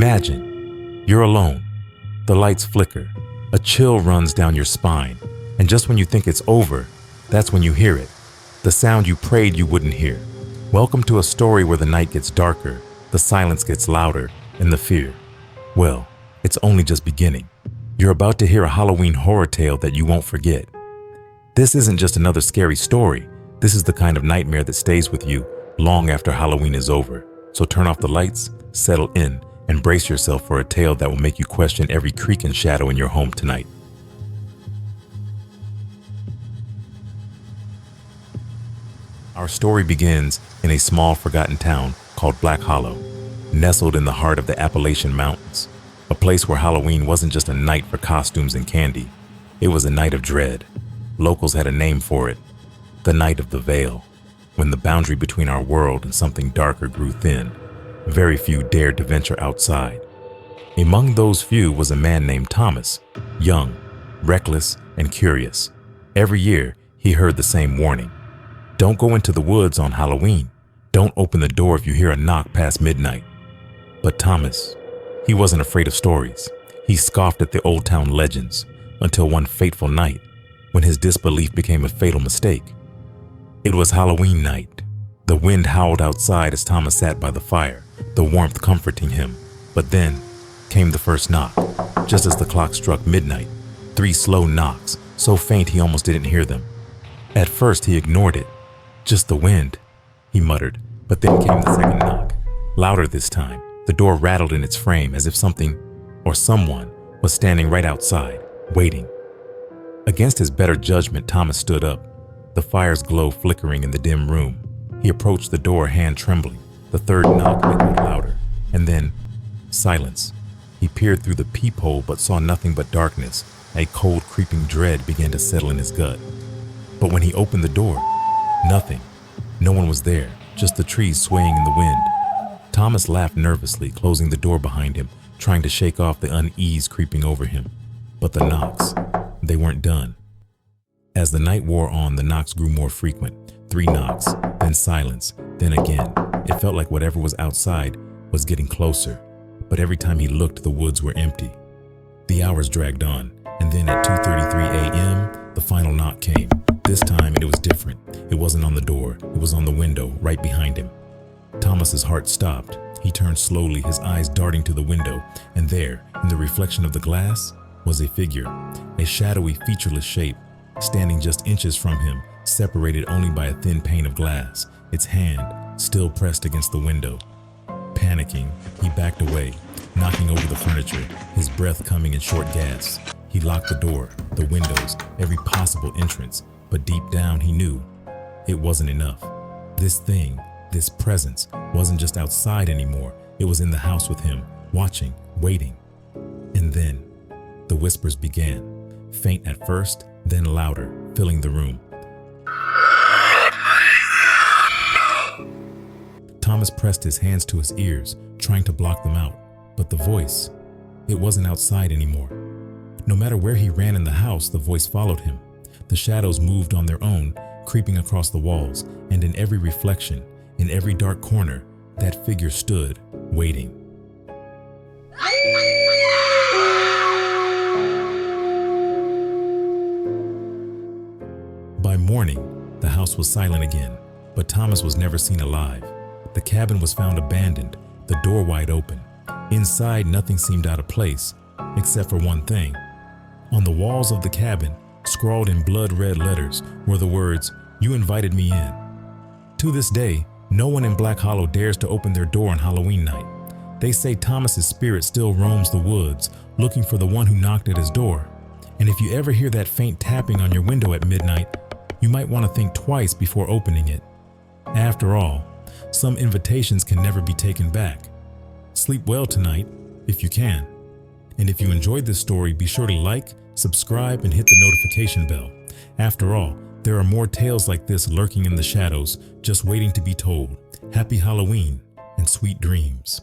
Imagine, you're alone. The lights flicker. A chill runs down your spine. And just when you think it's over, that's when you hear it. The sound you prayed you wouldn't hear. Welcome to a story where the night gets darker, the silence gets louder, and the fear, well, it's only just beginning. You're about to hear a Halloween horror tale that you won't forget. This isn't just another scary story. This is the kind of nightmare that stays with you long after Halloween is over. So turn off the lights, settle in, and brace yourself for a tale that will make you question every creak and shadow in your home tonight. Our story begins in a small forgotten town called Black Hollow, nestled in the heart of the Appalachian Mountains, a place where Halloween wasn't just a night for costumes and candy. It was a night of dread. Locals had a name for it, the Night of the Veil, when the boundary between our world and something darker grew thin. Very few dared to venture outside. Among those few was a man named Thomas, young, reckless, and curious. Every year, he heard the same warning. Don't go into the woods on Halloween. Don't open the door if you hear a knock past midnight. But Thomas, he wasn't afraid of stories. He scoffed at the old town legends until one fateful night when his disbelief became a fatal mistake. It was Halloween night. The wind howled outside as Thomas sat by the fire, the warmth comforting him. But then came the first knock, just as the clock struck midnight. 3 slow knocks, so faint he almost didn't hear them. At first he ignored it. Just the wind, he muttered, but then came the second knock, louder this time. The door rattled in its frame as if something or someone was standing right outside, waiting. Against his better judgment, Thomas stood up, the fire's glow flickering in the dim room. He approached the door, hand trembling. The third knock echoed louder, and then silence. He peered through the peephole but saw nothing but darkness. A cold, creeping dread began to settle in his gut. But when he opened the door, nothing. No one was there, just the trees swaying in the wind. Thomas laughed nervously, closing the door behind him, trying to shake off the unease creeping over him. But the knocks, they weren't done. As the night wore on, the knocks grew more frequent. 3 knocks, then silence, then again. It felt like whatever was outside was getting closer. But every time he looked, the woods were empty. The hours dragged on, and then at 2:33 a.m., the final knock came. This time it was different. It wasn't on the door, it was on the window, right behind him. Thomas's heart stopped. He turned slowly, his eyes darting to the window, and there, in the reflection of the glass, was a figure, a shadowy, featureless shape, standing just inches from him, separated only by a thin pane of glass, its hand still pressed against the window. Panicking, he backed away, knocking over the furniture, his breath coming in short gasps. He locked the door, the windows, every possible entrance, but deep down he knew it wasn't enough. This thing, this presence, wasn't just outside anymore. It was in the house with him, watching, waiting. And then the whispers began, faint at first, then louder, filling the room. Thomas pressed his hands to his ears, trying to block them out. But the voice, it wasn't outside anymore. No matter where he ran in the house, the voice followed him. The shadows moved on their own, creeping across the walls, and in every reflection, in every dark corner, that figure stood, waiting. By morning, the house was silent again, but Thomas was never seen alive. The cabin was found abandoned, the door wide open. Inside, nothing seemed out of place, except for one thing. On the walls of the cabin, scrawled in blood-red letters, were the words, "You invited me in." To this day, no one in Black Hollow dares to open their door on Halloween night. They say Thomas's spirit still roams the woods, looking for the one who knocked at his door. And if you ever hear that faint tapping on your window at midnight, you might want to think twice before opening it. After all, some invitations can never be taken back. Sleep well tonight, if you can. And if you enjoyed this story, be sure to like, subscribe, and hit the notification bell. After all, there are more tales like this lurking in the shadows, just waiting to be told. Happy Halloween and sweet dreams.